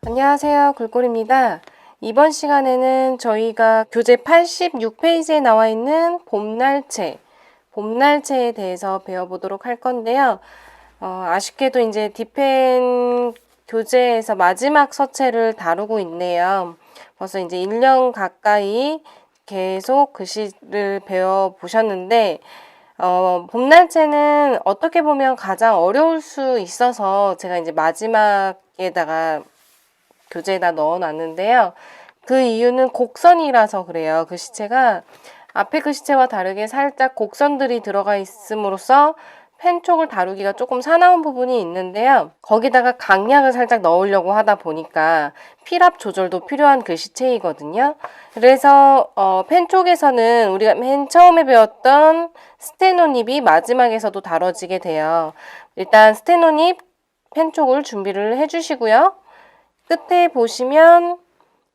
안녕하세요. 굴골입니다. 이번 시간에는 저희가 교재 86페이지에 나와 있는 봄날채에 대해서 배워보도록 할 건데요. 아쉽게도 이제 디펜 교재에서 마지막 서체를 다루고 있네요. 벌써 이제 1년 가까이 계속 글씨를 배워보셨는데, 봄날채는 어떻게 보면 가장 어려울 수 있어서 제가 이제 마지막에다가 교재에다 넣어놨는데요. 그 이유는 곡선이라서 그래요. 글씨체가 앞에 글씨체와 다르게 살짝 곡선들이 들어가 있음으로써 펜촉을 다루기가 조금 사나운 부분이 있는데요. 거기다가 강약을 살짝 넣으려고 하다 보니까 필압 조절도 필요한 글씨체이거든요. 그래서 펜촉에서는 우리가 맨 처음에 배웠던 스테노닙이 마지막에서도 다뤄지게 돼요. 일단 스테노닙 펜촉을 준비를 해주시고요. 끝에 보시면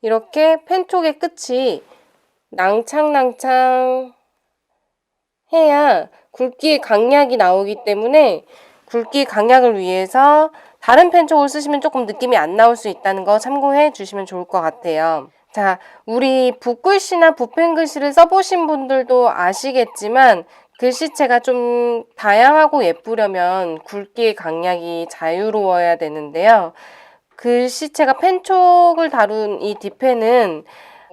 이렇게 펜촉의 끝이 낭창낭창 해야 굵기의 강약이 나오기 때문에 굵기 강약을 위해서 다른 펜촉을 쓰시면 조금 느낌이 안 나올 수 있다는 거 참고해 주시면 좋을 것 같아요. 자, 우리 붓글씨나 붓펜글씨를 써보신 분들도 아시겠지만 글씨체가 좀 다양하고 예쁘려면 굵기의 강약이 자유로워야 되는데요. 글씨체가 펜촉을 다룬 이 디펜은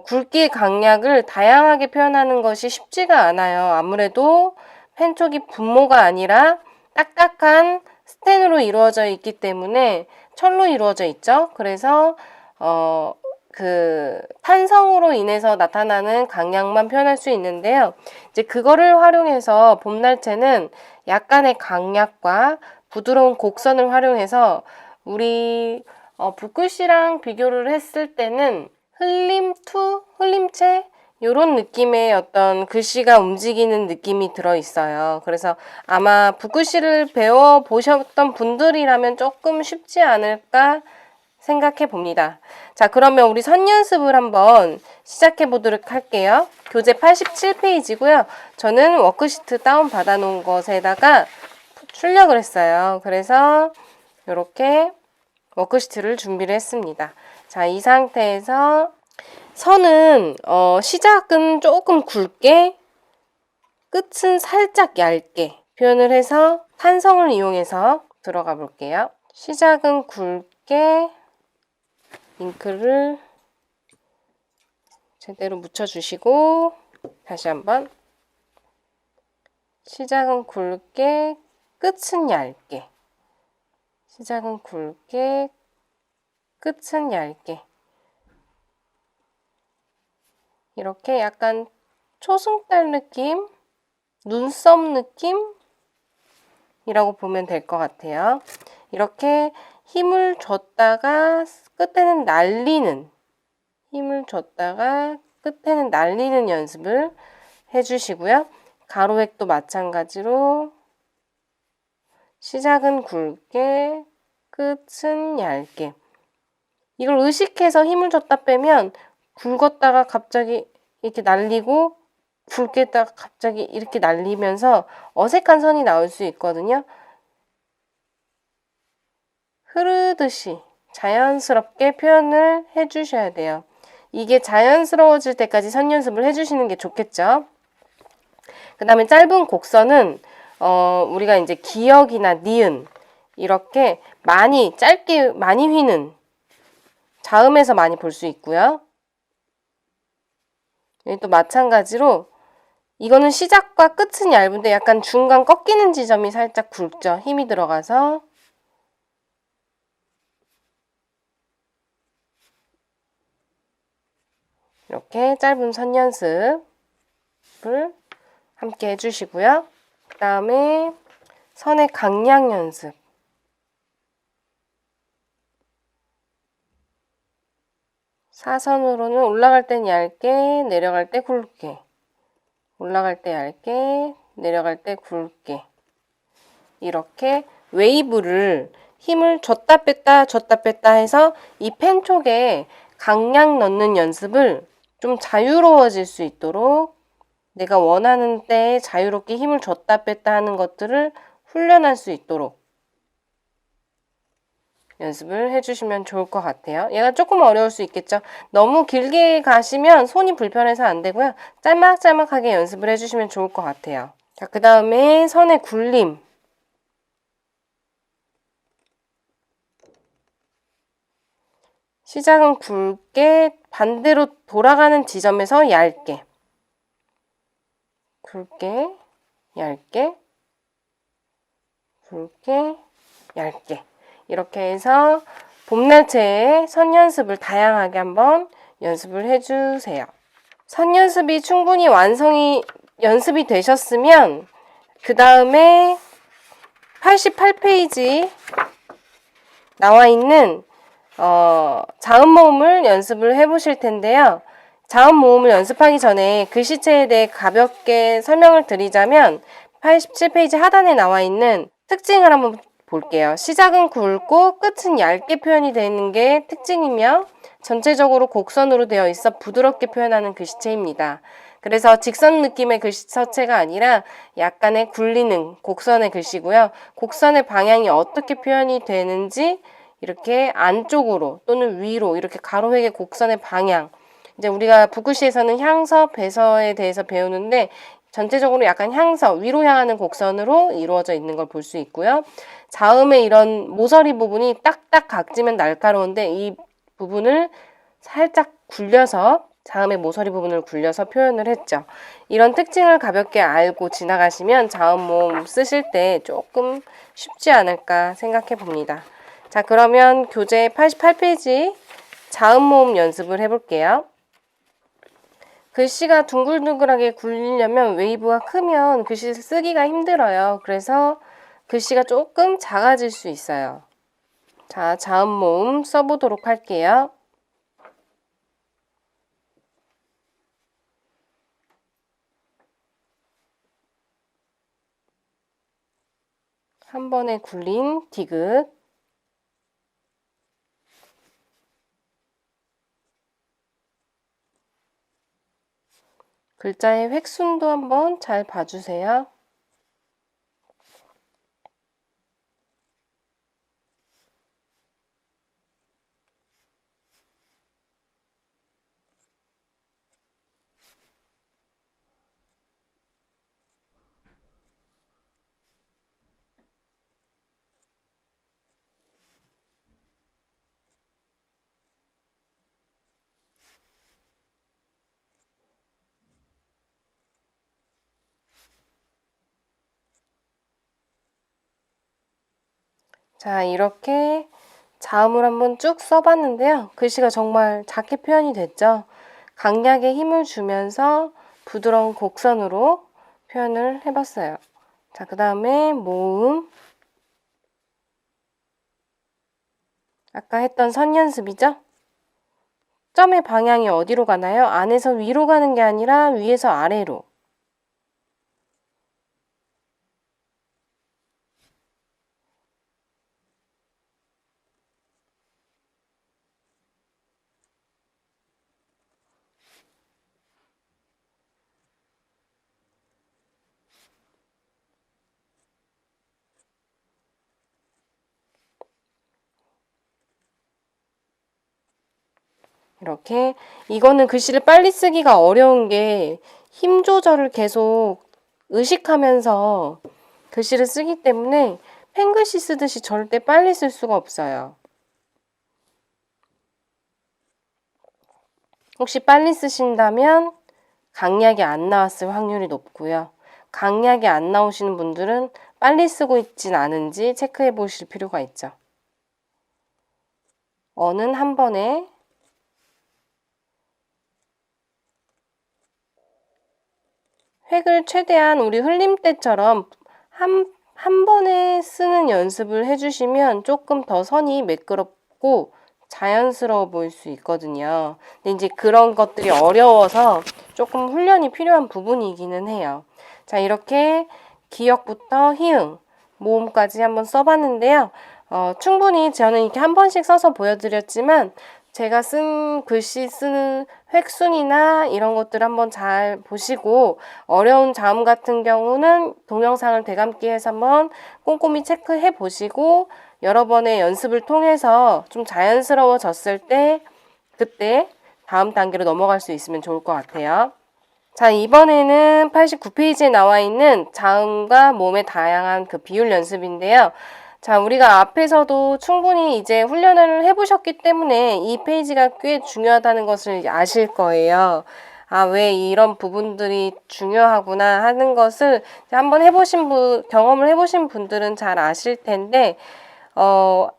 굵기의 강약을 다양하게 표현하는 것이 쉽지가 않아요. 아무래도 펜촉이 분모가 아니라 딱딱한 스텐으로 이루어져 있기 때문에 철로 이루어져 있죠. 그래서 그 탄성으로 인해서 나타나는 강약만 표현할 수 있는데요. 이제 그거를 활용해서 봄날채는 약간의 강약과 부드러운 곡선을 활용해서 우리 붓글씨랑 비교를 했을 때는 흘림채 요런 느낌의 어떤 글씨가 움직이는 느낌이 들어있어요. 그래서 아마 붓글씨를 배워보셨던 분들이라면 조금 쉽지 않을까 생각해 봅니다. 자, 그러면 우리 선 연습을 한번 시작해 보도록 할게요. 교재 87페이지고요. 저는 워크시트 다운 받아 놓은 것에다가 출력을 했어요. 그래서 이렇게 워크시트를 준비를 했습니다. 자, 이 상태에서 선은 시작은 조금 굵게 끝은 살짝 얇게 표현을 해서 탄성을 이용해서 들어가 볼게요. 시작은 굵게 잉크를 제대로 묻혀주시고 다시 한번 시작은 굵게 끝은 얇게 시작은 굵게 끝은 얇게 이렇게 약간 초승달 느낌, 눈썹 느낌이라고 보면 될 것 같아요. 이렇게 힘을 줬다가 끝에는 날리는 연습을 해주시고요. 가로획도 마찬가지로 시작은 굵게 끝은 얇게 이걸 의식해서 힘을 줬다 빼면 굵었다가 갑자기 이렇게 날리고 굵게 했다가 갑자기 이렇게 날리면서 어색한 선이 나올 수 있거든요. 흐르듯이 자연스럽게 표현을 해주셔야 돼요. 이게 자연스러워질 때까지 선 연습을 해주시는 게 좋겠죠. 그 다음에 짧은 곡선은 우리가 이제 기역이나 니은 이렇게 짧게 많이 휘는 자음에서 많이 볼 수 있고요. 또 마찬가지로 이거는 시작과 끝은 얇은데 약간 중간 꺾이는 지점이 살짝 굵죠. 힘이 들어가서 이렇게 짧은 선 연습을 함께 해주시고요. 그 다음에 선의 강약 연습. 사선으로는 올라갈 땐 얇게, 내려갈 때 굵게. 올라갈 때 얇게, 내려갈 때 굵게. 이렇게 웨이브를 힘을 줬다 뺐다 해서 이 펜촉에 강약 넣는 연습을 좀 자유로워질 수 있도록 내가 원하는 때에 자유롭게 힘을 줬다 뺐다 하는 것들을 훈련할 수 있도록 연습을 해주시면 좋을 것 같아요. 얘가 조금 어려울 수 있겠죠. 너무 길게 가시면 손이 불편해서 안 되고요. 짤막짤막하게 연습을 해주시면 좋을 것 같아요. 자, 그 다음에 선의 굴림. 시작은 굵게, 반대로 돌아가는 지점에서 얇게. 굵게, 얇게, 굵게, 얇게. 이렇게 해서 봄날채에 선 연습을 다양하게 한번 연습을 해주세요. 선 연습이 충분히 연습이 되셨으면 그 다음에 88페이지 나와 있는 자음 모음을 연습을 해보실 텐데요. 자음 모음을 연습하기 전에 글씨체에 대해 가볍게 설명을 드리자면 87페이지 하단에 나와 있는 특징을 한번 볼게요. 시작은 굵고 끝은 얇게 표현이 되는 게 특징이며 전체적으로 곡선으로 되어 있어 부드럽게 표현하는 글씨체입니다. 그래서 직선 느낌의 글씨체가 아니라 약간의 굴리는 곡선의 글씨고요. 곡선의 방향이 어떻게 표현이 되는지 이렇게 안쪽으로 또는 위로 이렇게 가로획의 곡선의 방향, 이제 우리가 붓글씨에서는 향서, 배서에 대해서 배우는데 전체적으로 약간 향서, 위로 향하는 곡선으로 이루어져 있는 걸 볼 수 있고요. 자음의 이런 모서리 부분이 딱딱 각지면 날카로운데 이 부분을 살짝 굴려서 자음의 모서리 부분을 굴려서 표현을 했죠. 이런 특징을 가볍게 알고 지나가시면 자음 모음 쓰실 때 조금 쉽지 않을까 생각해 봅니다. 자, 그러면 교재 88페이지 자음 모음 연습을 해볼게요. 글씨가 둥글둥글하게 굴리려면 웨이브가 크면 글씨 쓰기가 힘들어요. 그래서 글씨가 조금 작아질 수 있어요. 자, 자음 모음 써보도록 할게요. 한 번에 굴린 디귿. 글자의 획순도 한번 잘 봐주세요. 자, 이렇게 자음을 한번 쭉 써봤는데요. 글씨가 정말 작게 표현이 됐죠. 강약에 힘을 주면서 부드러운 곡선으로 표현을 해봤어요. 자, 그 다음에 모음. 아까 했던 선 연습이죠? 점의 방향이 어디로 가나요? 안에서 위로 가는 게 아니라 위에서 아래로. 이렇게 이거는 글씨를 빨리 쓰기가 어려운 게 힘 조절을 계속 의식하면서 글씨를 쓰기 때문에 펜글씨 쓰듯이 절대 빨리 쓸 수가 없어요. 혹시 빨리 쓰신다면 강약이 안 나왔을 확률이 높고요. 강약이 안 나오시는 분들은 빨리 쓰고 있진 않은지 체크해 보실 필요가 있죠. 어는 한 번에 획을 최대한 우리 흘림 때처럼 한 번에 쓰는 연습을 해주시면 조금 더 선이 매끄럽고 자연스러워 보일 수 있거든요. 근데 이제 그런 것들이 어려워서 조금 훈련이 필요한 부분이기는 해요. 자, 이렇게 기역부터 희응, 모음까지 한번 써봤는데요. 충분히 저는 이렇게 한 번씩 써서 보여드렸지만 제가 쓴 글씨 쓰는 획순이나 이런 것들 한번 잘 보시고 어려운 자음 같은 경우는 동영상을 대감기해서 한번 꼼꼼히 체크해 보시고 여러 번의 연습을 통해서 좀 자연스러워졌을 때 그때 다음 단계로 넘어갈 수 있으면 좋을 것 같아요. 자, 이번에는 89페이지에 나와 있는 자음과 몸의 다양한 그 비율 연습인데요. 자, 우리가 앞에서도 충분히 이제 훈련을 해보셨기 때문에 이 페이지가 꽤 중요하다는 것을 아실 거예요. 아, 왜 이런 부분들이 중요하구나 하는 것을 한번 해보신 분, 경험을 해보신 분들은 잘 아실 텐데,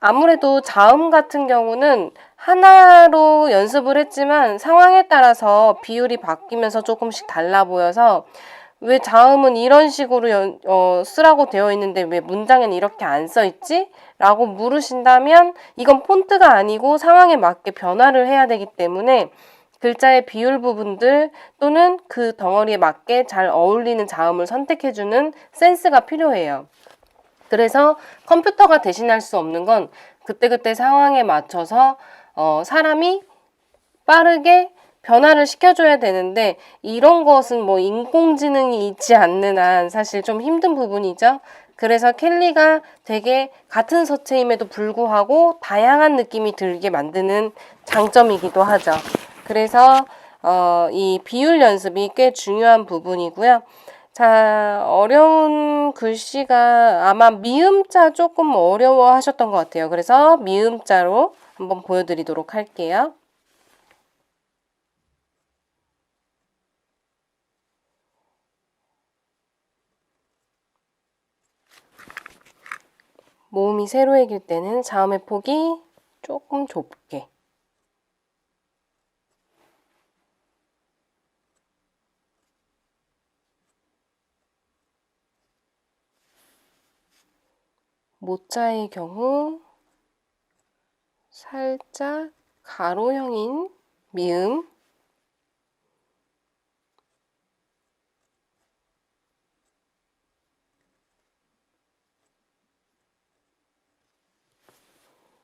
아무래도 자음 같은 경우는 하나로 연습을 했지만 상황에 따라서 비율이 바뀌면서 조금씩 달라 보여서 왜 자음은 이런 식으로 쓰라고 되어 있는데 왜 문장에는 이렇게 안 써 있지? 라고 물으신다면 이건 폰트가 아니고 상황에 맞게 변화를 해야 되기 때문에 글자의 비율 부분들 또는 그 덩어리에 맞게 잘 어울리는 자음을 선택해주는 센스가 필요해요. 그래서 컴퓨터가 대신할 수 없는 건 그때그때 상황에 맞춰서 사람이 빠르게 변화를 시켜줘야 되는데 이런 것은 뭐 인공지능이 있지 않는 한 사실 좀 힘든 부분이죠. 그래서 켈리가 되게 같은 서체임에도 불구하고 다양한 느낌이 들게 만드는 장점이기도 하죠. 그래서 이 비율 연습이 꽤 중요한 부분이고요. 자, 어려운 글씨가 아마 미음자 조금 어려워하셨던 것 같아요. 그래서 미음자로 한번 보여드리도록 할게요. 모음이 세로액일 때는 자음의 폭이 조금 좁게. 모자의 경우 살짝 가로형인 미음.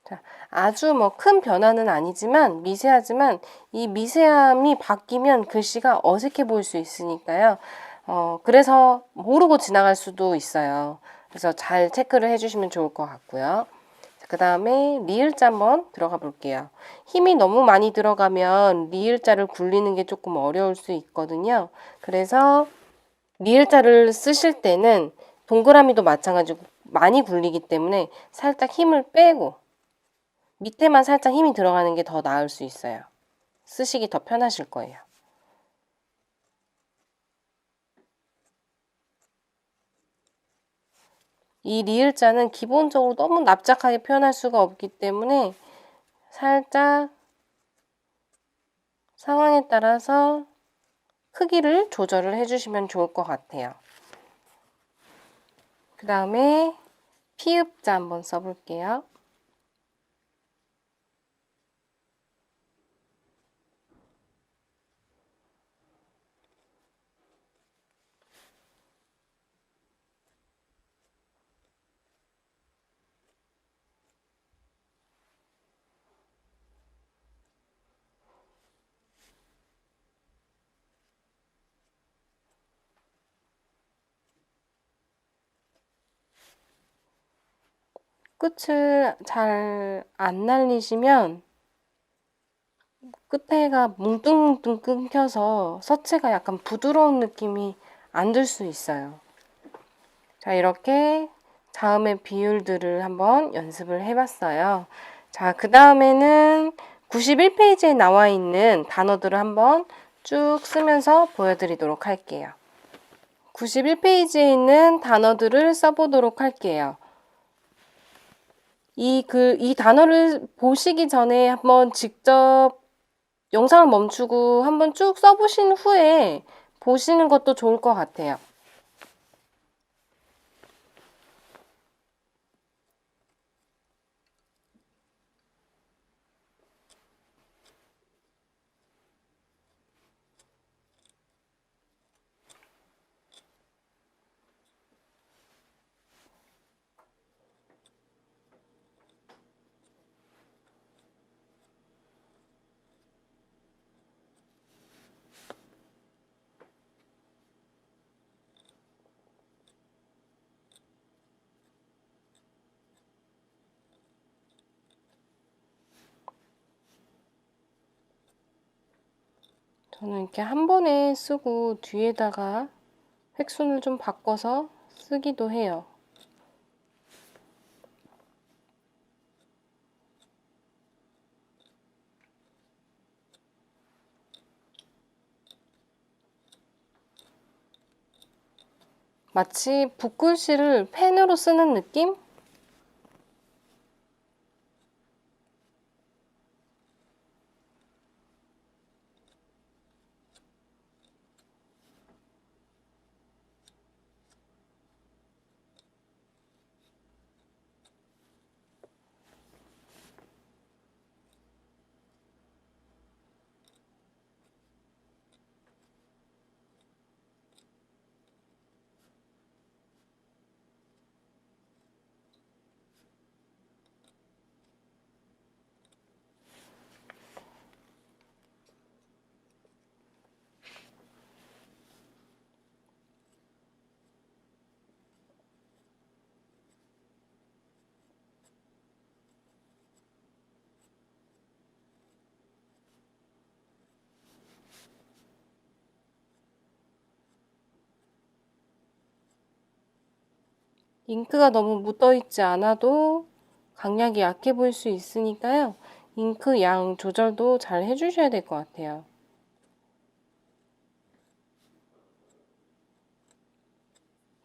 자, 아주 뭐 큰 변화는 아니지만 미세하지만 이 미세함이 바뀌면 글씨가 어색해 보일 수 있으니까요. 그래서 모르고 지나갈 수도 있어요. 그래서 잘 체크를 해주시면 좋을 것 같고요. 그 다음에 리을자 한번 들어가 볼게요. 힘이 너무 많이 들어가면 리을자를 굴리는 게 조금 어려울 수 있거든요. 그래서 리을자를 쓰실 때는 동그라미도 마찬가지고 많이 굴리기 때문에 살짝 힘을 빼고 밑에만 살짝 힘이 들어가는 게 더 나을 수 있어요. 쓰시기 더 편하실 거예요. 이 리을자는 기본적으로 너무 납작하게 표현할 수가 없기 때문에 살짝 상황에 따라서 크기를 조절을 해주시면 좋을 것 같아요. 그 다음에 피읍자 한번 써볼게요. 끝을 잘 안 날리시면 끝에가 뭉뚱뭉뚱 끊겨서 서체가 약간 부드러운 느낌이 안 들 수 있어요. 자, 이렇게 자음의 비율들을 한번 연습을 해봤어요. 자, 그 다음에는 91페이지에 나와 있는 단어들을 한번 쭉 쓰면서 보여드리도록 할게요. 91페이지에 있는 단어들을 써보도록 할게요. 이 단어를 보시기 전에 한번 직접 영상을 멈추고 한번 쭉 써보신 후에 보시는 것도 좋을 것 같아요. 저는 이렇게 한 번에 쓰고 뒤에다가 획순을 좀 바꿔서 쓰기도 해요. 마치 붓글씨를 펜으로 쓰는 느낌? 잉크가 너무 묻어있지 않아도 강약이 약해 보일 수 있으니까요. 잉크 양 조절도 잘 해주셔야 될 것 같아요.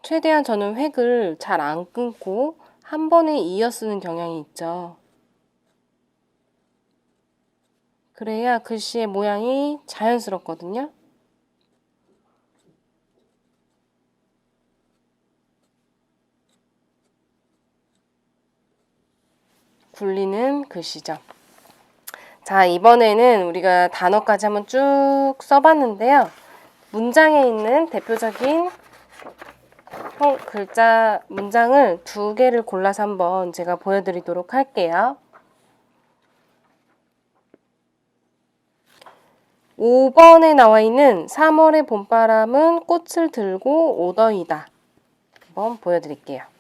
최대한 저는 획을 잘 안 끊고 한 번에 이어 쓰는 경향이 있죠. 그래야 글씨의 모양이 자연스럽거든요. 굴리는 글씨죠. 자, 이번에는 우리가 단어까지 한번 쭉 써봤는데요. 문장에 있는 대표적인 글자 문장을 2개를 골라서 한번 제가 보여드리도록 할게요. 5번에 나와 있는 3월의 봄바람은 꽃을 들고 오더이다. 한번 보여드릴게요.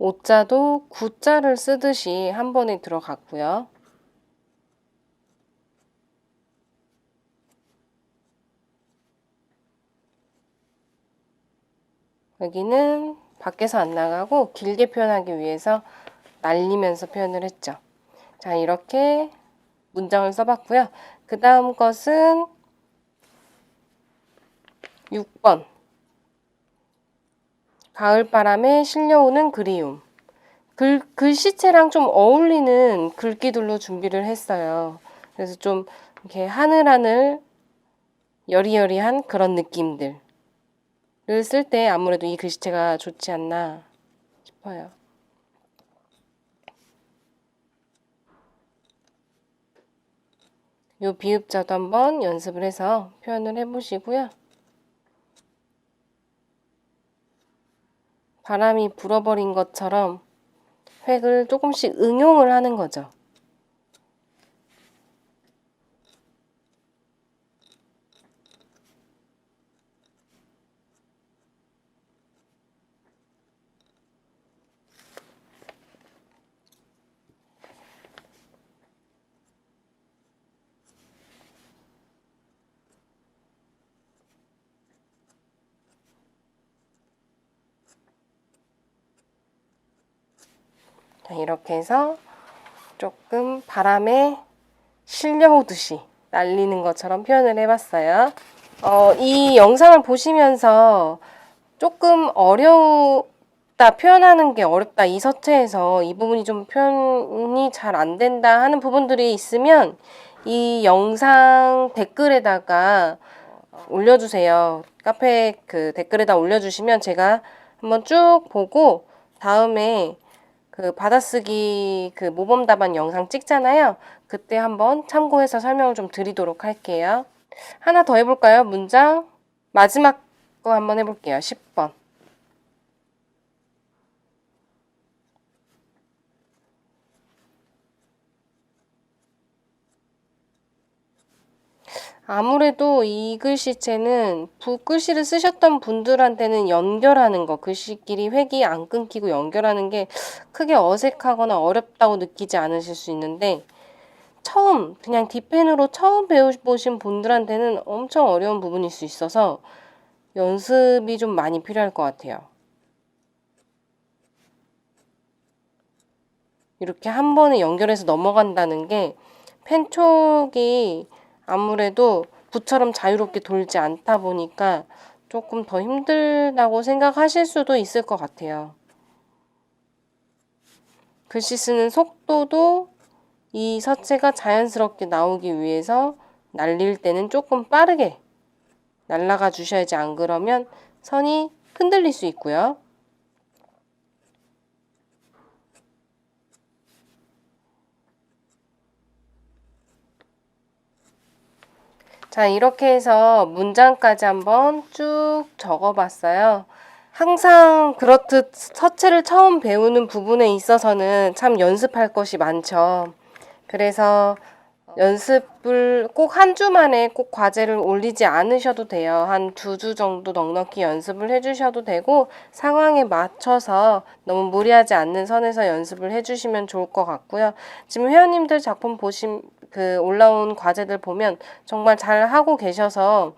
오자도 구자를 쓰듯이 한 번에 들어갔고요. 여기는 밖에서 안 나가고 길게 표현하기 위해서 날리면서 표현을 했죠. 자, 이렇게 문장을 써봤고요. 그 다음 것은 6번. 가을바람에 실려오는 그리움. 글씨체랑 좀 어울리는 글귀들로 준비를 했어요. 그래서 좀 이렇게 하늘하늘 여리여리한 그런 느낌들을 쓸 때 아무래도 이 글씨체가 좋지 않나 싶어요. 요 비읍자도 한번 연습을 해서 표현을 해보시고요. 바람이 불어버린 것처럼 획을 조금씩 응용을 하는 거죠. 자, 이렇게 해서 조금 바람에 실려오듯이 날리는 것처럼 표현을 해봤어요. 이 영상을 보시면서 조금 어렵다, 표현하는 게 어렵다, 이 서체에서 이 부분이 좀 표현이 잘 안 된다 하는 부분들이 있으면 이 영상 댓글에다가 올려주세요. 카페 그 댓글에다 올려주시면 제가 한번 쭉 보고 다음에 그 받아쓰기 그 모범 답안 영상 찍잖아요. 그때 한번 참고해서 설명을 좀 드리도록 할게요. 하나 더 해볼까요? 문장 마지막 거 한번 해볼게요. 10번. 아무래도 이 글씨체는 붓글씨를 쓰셨던 분들한테는 연결하는 거, 글씨끼리 획이 안 끊기고 연결하는 게 크게 어색하거나 어렵다고 느끼지 않으실 수 있는데 처음, 그냥 뒷펜으로 처음 배워보신 분들한테는 엄청 어려운 부분일 수 있어서 연습이 좀 많이 필요할 것 같아요. 이렇게 한 번에 연결해서 넘어간다는 게 펜촉이 아무래도 붓처럼 자유롭게 돌지 않다 보니까 조금 더 힘들다고 생각하실 수도 있을 것 같아요. 글씨 쓰는 속도도 이 서체가 자연스럽게 나오기 위해서 날릴 때는 조금 빠르게 날아가 주셔야지, 안 그러면 선이 흔들릴 수 있고요. 자, 이렇게 해서 문장까지 한번 쭉 적어봤어요. 항상 그렇듯 서체를 처음 배우는 부분에 있어서는 참 연습할 것이 많죠. 그래서 연습을 꼭 한 주 만에 꼭 과제를 올리지 않으셔도 돼요. 한 2주 정도 넉넉히 연습을 해주셔도 되고 상황에 맞춰서 너무 무리하지 않는 선에서 연습을 해주시면 좋을 것 같고요. 지금 회원님들 작품 올라온 과제들 보면 정말 잘 하고 계셔서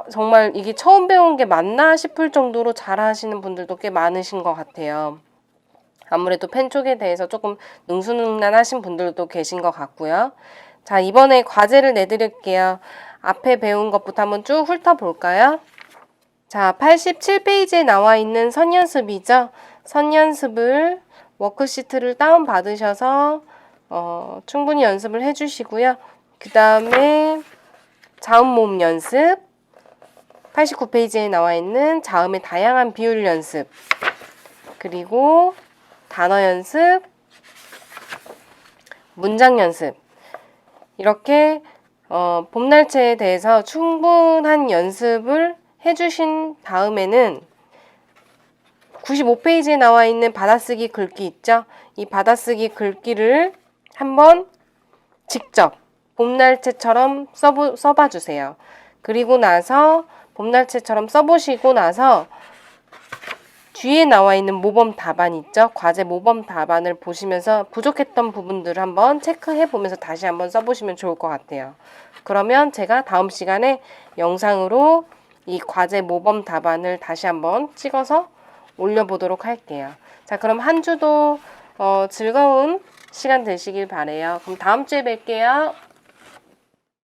정말 이게 처음 배운 게 맞나 싶을 정도로 잘 하시는 분들도 꽤 많으신 것 같아요. 아무래도 펜촉에 대해서 조금 능수능란하신 분들도 계신 것 같고요. 자, 이번에 과제를 내드릴게요. 앞에 배운 것부터 한번 쭉 훑어볼까요? 자, 87페이지에 나와 있는 선연습이죠. 선연습을 워크시트를 다운받으셔서 충분히 연습을 해주시고요. 그 다음에 자음 모음 연습, 89페이지에 나와 있는 자음의 다양한 비율 연습, 그리고 단어 연습, 문장 연습, 이렇게 봄날체에 대해서 충분한 연습을 해주신 다음에는 95페이지에 나와 있는 받아쓰기 글귀 있죠? 이 받아쓰기 글귀를 한번 직접 봄날체처럼 써봐 주세요. 그리고 나서 봄날체처럼 써보시고 나서 뒤에 나와 있는 모범 답안 있죠? 과제 모범 답안을 보시면서 부족했던 부분들을 한번 체크해 보면서 다시 한번 써보시면 좋을 것 같아요. 그러면 제가 다음 시간에 영상으로 이 과제 모범 답안을 다시 한번 찍어서 올려보도록 할게요. 자, 그럼 한 주도 즐거운 시간 되시길 바래요. 그럼 다음 주에 뵐게요.